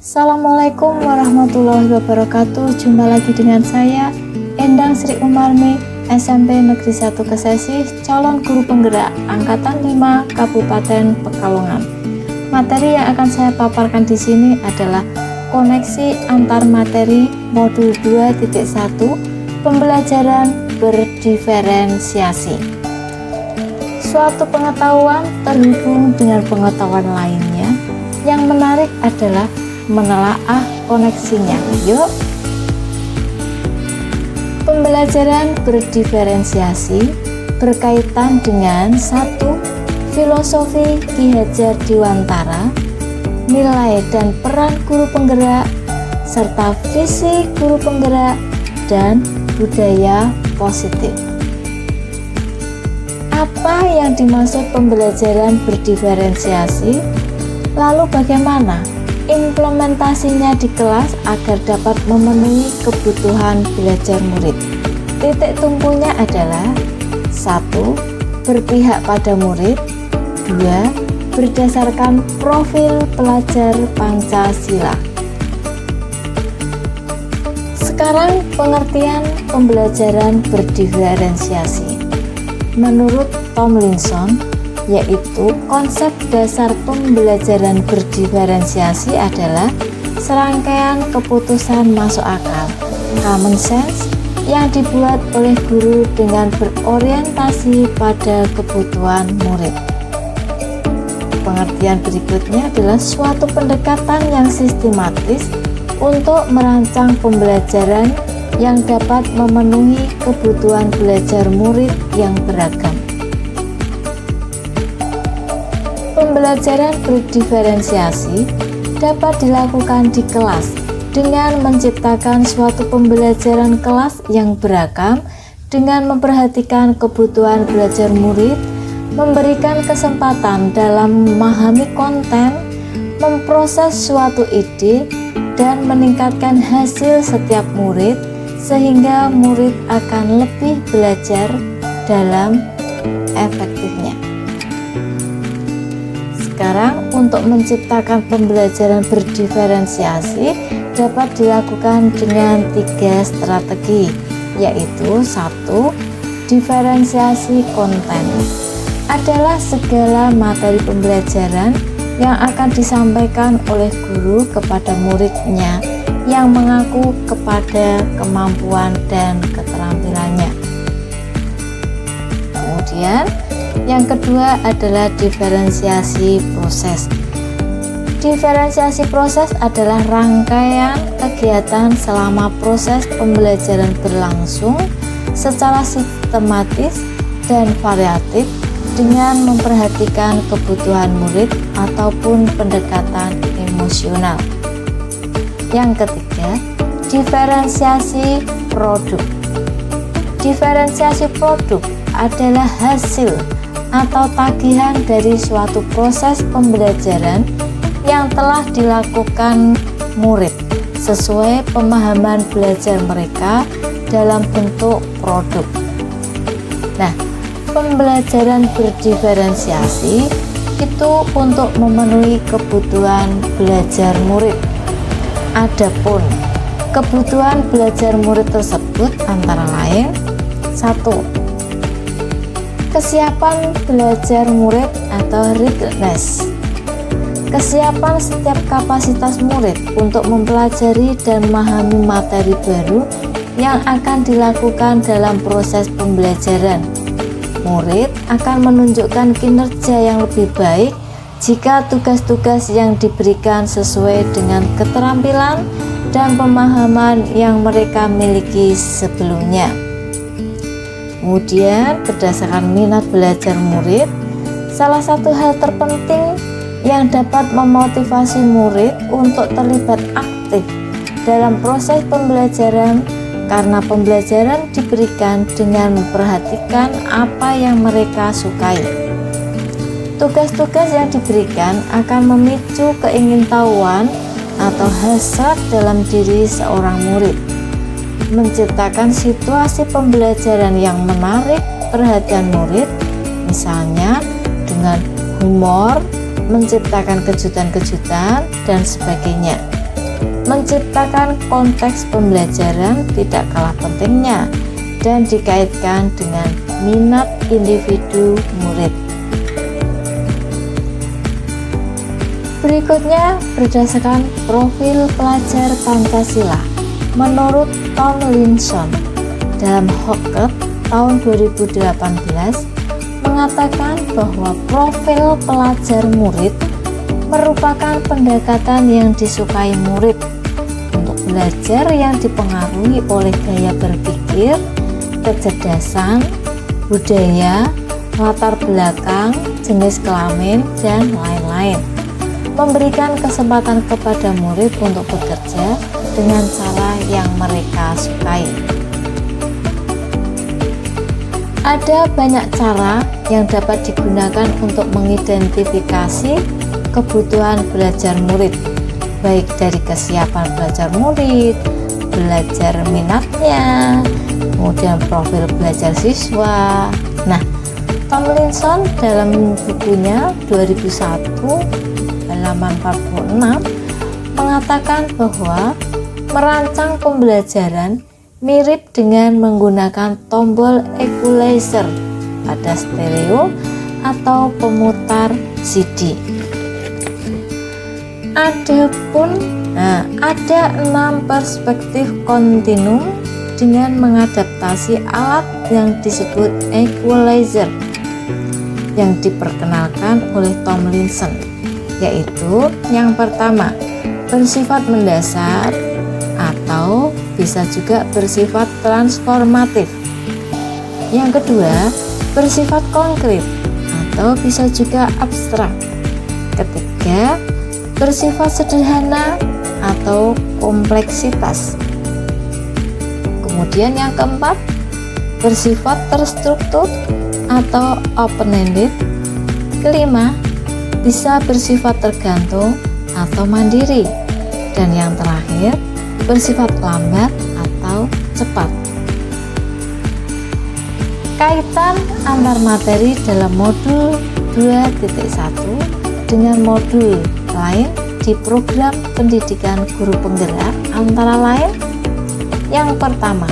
Assalamualaikum warahmatullahi wabarakatuh. Jumpa lagi dengan saya Endang Sri Umarmi, SMP Negeri 1 Kesesi, calon guru penggerak angkatan 5 Kabupaten Pekalongan. Materi yang akan saya paparkan di sini adalah koneksi antar materi modul 2.1 pembelajaran berdiferensiasi. Suatu pengetahuan terhubung dengan pengetahuan lainnya. Yang menarik adalah menelaah koneksinya. Yuk. Pembelajaran berdiferensiasi berkaitan dengan 1. Filosofi Ki Hajar Dewantara, nilai dan peran guru penggerak, serta visi guru penggerak dan budaya positif. Apa yang dimaksud pembelajaran berdiferensiasi? Lalu bagaimana implementasinya di kelas agar dapat memenuhi kebutuhan belajar murid? Titik tumpunya adalah 1. Berpihak pada murid. 2. Berdasarkan profil pelajar Pancasila. Sekarang pengertian pembelajaran berdiferensiasi. Menurut Tomlinson, yaitu konsep dasar pembelajaran berdiferensiasi adalah serangkaian keputusan masuk akal, common sense, yang dibuat oleh guru dengan berorientasi pada kebutuhan murid. Pengertian berikutnya adalah suatu pendekatan yang sistematis untuk merancang pembelajaran yang dapat memenuhi kebutuhan belajar murid yang beragam. Pembelajaran berdiferensiasi dapat dilakukan di kelas dengan menciptakan suatu pembelajaran kelas yang beragam dengan memperhatikan kebutuhan belajar murid, memberikan kesempatan dalam memahami konten, memproses suatu ide, dan meningkatkan hasil setiap murid sehingga murid akan lebih belajar dalam efektifnya. Sekarang untuk menciptakan pembelajaran berdiferensiasi dapat dilakukan dengan 3 strategi, yaitu 1. Diferensiasi konten adalah segala materi pembelajaran yang akan disampaikan oleh guru kepada muridnya yang mengaku kepada kemampuan dan keterampilannya. Kemudian yang kedua adalah diferensiasi proses. Diferensiasi proses adalah rangkaian kegiatan selama proses pembelajaran berlangsung secara sistematis dan variatif dengan memperhatikan kebutuhan murid ataupun pendekatan emosional. Yang ketiga, diferensiasi produk. Diferensiasi produk adalah hasil atau tagihan dari suatu proses pembelajaran yang telah dilakukan murid sesuai pemahaman belajar mereka dalam bentuk produk. Nah, pembelajaran berdiferensiasi itu untuk memenuhi kebutuhan belajar murid. Adapun kebutuhan belajar murid tersebut antara lain 1. Kesiapan belajar murid atau readiness. Kesiapan setiap kapasitas murid untuk mempelajari dan memahami materi baru yang akan dilakukan dalam proses pembelajaran. Murid akan menunjukkan kinerja yang lebih baik jika tugas-tugas yang diberikan sesuai dengan keterampilan dan pemahaman yang mereka miliki sebelumnya. Kemudian, berdasarkan minat belajar murid, salah satu hal terpenting yang dapat memotivasi murid untuk terlibat aktif dalam proses pembelajaran karena pembelajaran diberikan dengan memperhatikan apa yang mereka sukai. Tugas-tugas yang diberikan akan memicu keingintahuan atau hasrat dalam diri seorang murid, menciptakan situasi pembelajaran yang menarik perhatian murid, misalnya dengan humor, menciptakan kejutan-kejutan, dan sebagainya. menciptakan konteks pembelajaran tidak kalah pentingnya dan dikaitkan dengan minat individu murid. Berikutnya, berdasarkan profil pelajar Pancasila menurut Tomlinson dalam Hockett tahun 2018 mengatakan bahwa profil pelajar murid merupakan pendekatan yang disukai murid untuk belajar yang dipengaruhi oleh gaya berpikir, kecerdasan, budaya, latar belakang, jenis kelamin, dan lain-lain. Memberikan kesempatan kepada murid untuk bekerja dengan cara yang mereka sukai. Ada banyak cara yang dapat digunakan untuk mengidentifikasi kebutuhan belajar murid, baik dari kesiapan belajar murid, belajar minatnya, kemudian profil belajar siswa. Nah, Tomlinson dalam bukunya 2001 halaman 46 mengatakan bahwa merancang pembelajaran mirip dengan menggunakan tombol equalizer pada stereo atau pemutar CD. Ada 6 perspektif kontinum dengan mengadaptasi alat yang disebut equalizer yang diperkenalkan oleh Tomlinson, yaitu yang pertama bersifat mendasar atau bisa juga bersifat transformatif. Yang kedua bersifat konkret atau bisa juga abstrak. Ketiga bersifat sederhana atau kompleksitas. Kemudian yang keempat bersifat terstruktur atau open-ended. Kelima bisa bersifat tergantung atau mandiri, dan yang terakhir bersifat lambat atau cepat. Kaitan antar materi dalam modul 2.1 dengan modul lain di program pendidikan guru penggerak antara lain: yang pertama,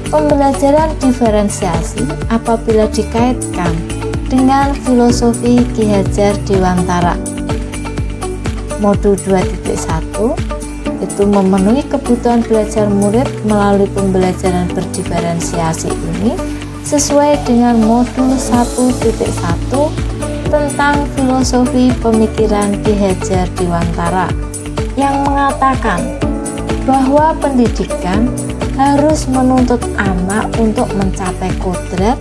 pembelajaran diferensiasi apabila dikaitkan dengan filosofi Ki Hajar Dewantara. Modul 2.1 itu memenuhi kebutuhan belajar murid melalui pembelajaran berdiferensiasi ini sesuai dengan modul 1.1 tentang filosofi pemikiran Ki Hajar Dewantara yang mengatakan bahwa pendidikan harus menuntut anak untuk mencapai kodrat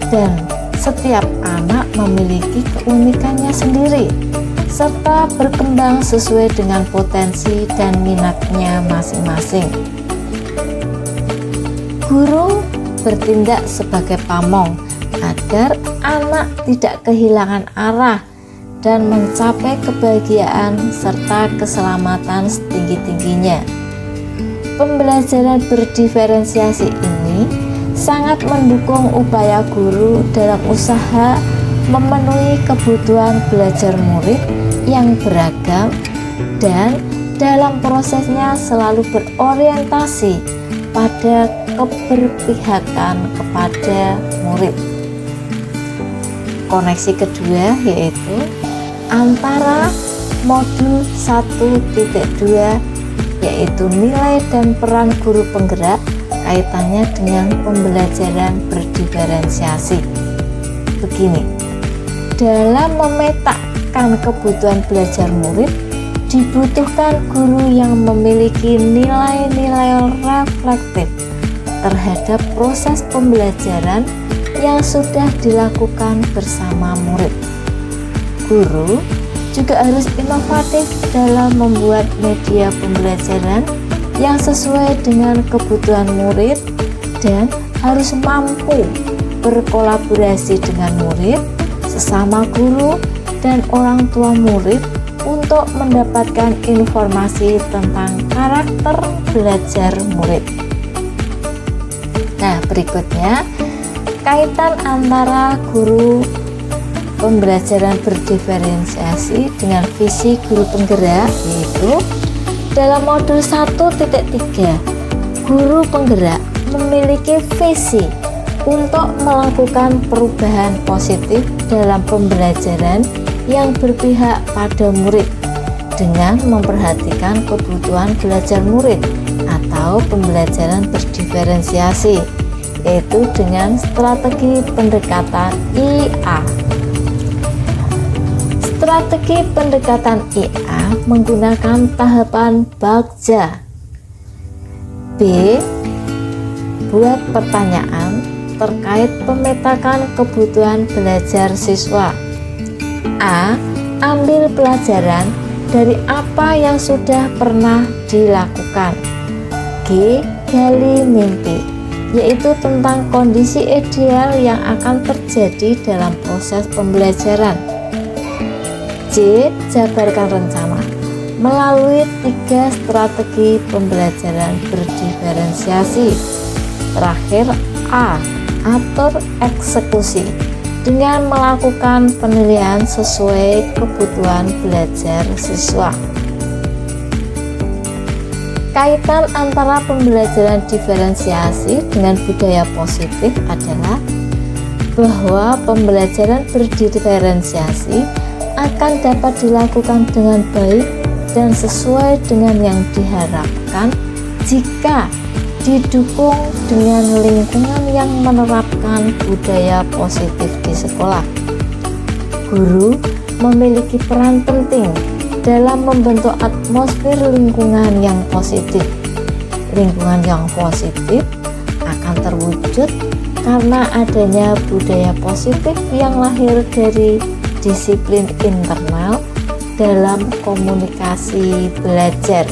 dan setiap anak memiliki keunikannya sendiri serta berkembang sesuai dengan potensi dan minatnya masing-masing. Guru bertindak sebagai pamong agar anak tidak kehilangan arah dan mencapai kebahagiaan serta keselamatan setinggi-tingginya. Pembelajaran berdiferensiasi ini sangat mendukung upaya guru dalam usaha memenuhi kebutuhan belajar murid yang beragam dan dalam prosesnya selalu berorientasi pada keberpihakan kepada murid. Koneksi kedua yaitu antara modul 1.2 yaitu nilai dan peran guru penggerak, kaitannya dengan pembelajaran berdiferensiasi. Begini, dalam memetakan kebutuhan belajar murid dibutuhkan guru yang memiliki nilai-nilai reflektif terhadap proses pembelajaran yang sudah dilakukan bersama murid. Guru juga harus inovatif dalam membuat media pembelajaran yang sesuai dengan kebutuhan murid dan harus mampu berkolaborasi dengan murid, sesama guru, dan orang tua murid untuk mendapatkan informasi tentang karakter belajar murid. Nah, berikutnya kaitan antara guru pembelajaran berdiferensiasi dengan visi guru penggerak, yaitu Dalam modul 1.3, guru penggerak memiliki visi untuk melakukan perubahan positif dalam pembelajaran yang berpihak pada murid dengan memperhatikan kebutuhan belajar murid atau pembelajaran berdiferensiasi, yaitu dengan strategi pendekatan IA. Strategi pendekatan IA menggunakan tahapan Bagja. B. Buat pertanyaan terkait pemetakan kebutuhan belajar siswa. A. Ambil pelajaran dari apa yang sudah pernah dilakukan. G. Gali mimpi, yaitu tentang kondisi ideal yang akan terjadi dalam proses pembelajaran. C. Jabarkan rencana melalui 3 strategi pembelajaran berdiferensiasi. Terakhir, A. Atur eksekusi dengan melakukan penilaian sesuai kebutuhan belajar siswa. Kaitan antara pembelajaran diferensiasi dengan budaya positif adalah bahwa pembelajaran berdiferensiasi akan dapat dilakukan dengan baik dan sesuai dengan yang diharapkan jika didukung dengan lingkungan yang menerapkan budaya positif di sekolah. Guru memiliki peran penting dalam membentuk atmosfer lingkungan yang positif. Lingkungan yang positif akan terwujud karena adanya budaya positif yang lahir dari disiplin internal dalam komunikasi belajar.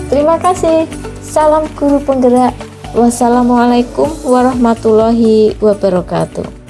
Terima kasih. Salam guru penggerak. Wassalamualaikum warahmatullahi wabarakatuh.